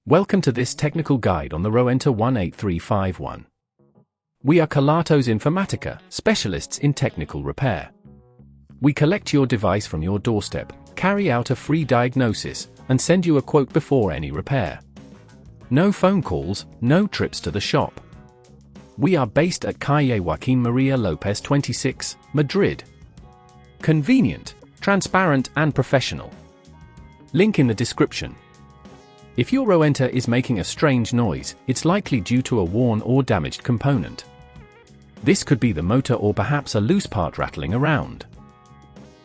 Welcome to this technical guide on the Rowenta 18351. We are Kelatos Informatica, specialists in technical repair. We collect your device from your doorstep, carry out a free diagnosis, and send you a quote before any repair. No phone calls, no trips to the shop. We are based at Calle Joaquín María López 26, Madrid. Convenient, transparent and professional. Link in the description. If your Rowenta is making a strange noise, it's likely due to a worn or damaged component. This could be the motor or perhaps a loose part rattling around.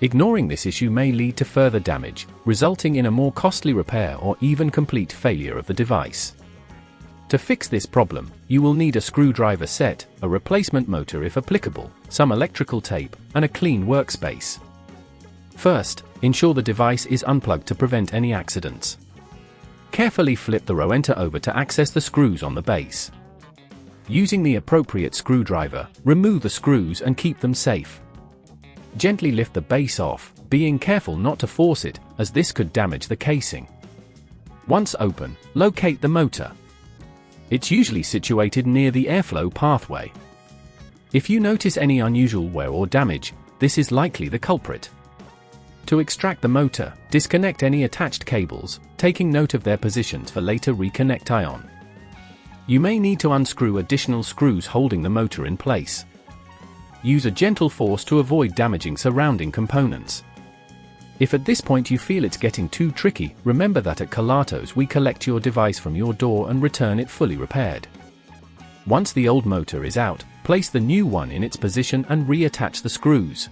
Ignoring this issue may lead to further damage, resulting in a more costly repair or even complete failure of the device. To fix this problem, you will need a screwdriver set, a replacement motor if applicable, some electrical tape, and a clean workspace. First, ensure the device is unplugged to prevent any accidents. Carefully flip the Rowenta over to access the screws on the base. Using the appropriate screwdriver, remove the screws and keep them safe. Gently lift the base off, being careful not to force it, as this could damage the casing. Once open, locate the motor. It's usually situated near the airflow pathway. If you notice any unusual wear or damage, this is likely the culprit. To extract the motor, disconnect any attached cables, taking note of their positions for later reconnect ion. You may need to unscrew additional screws holding the motor in place. Use a gentle force to avoid damaging surrounding components. If at this point you feel it's getting too tricky, remember that at Kelatos we collect your device from your door and return it fully repaired. Once the old motor is out, place the new one in its position and reattach the screws.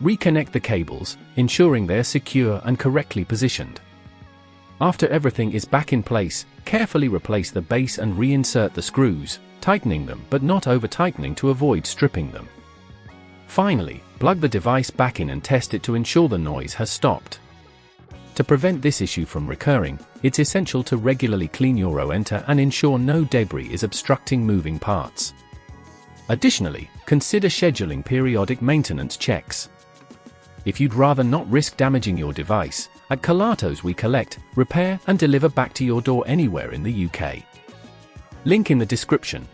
Reconnect the cables, ensuring they're secure and correctly positioned. After everything is back in place, carefully replace the base and reinsert the screws, tightening them but not over-tightening to avoid stripping them. Finally, plug the device back in and test it to ensure the noise has stopped. To prevent this issue from recurring, it's essential to regularly clean your Rowenta and ensure no debris is obstructing moving parts. Additionally, consider scheduling periodic maintenance checks. If you'd rather not risk damaging your device, at Kelatos we collect, repair and deliver back to your door anywhere in the UK. Link in the description.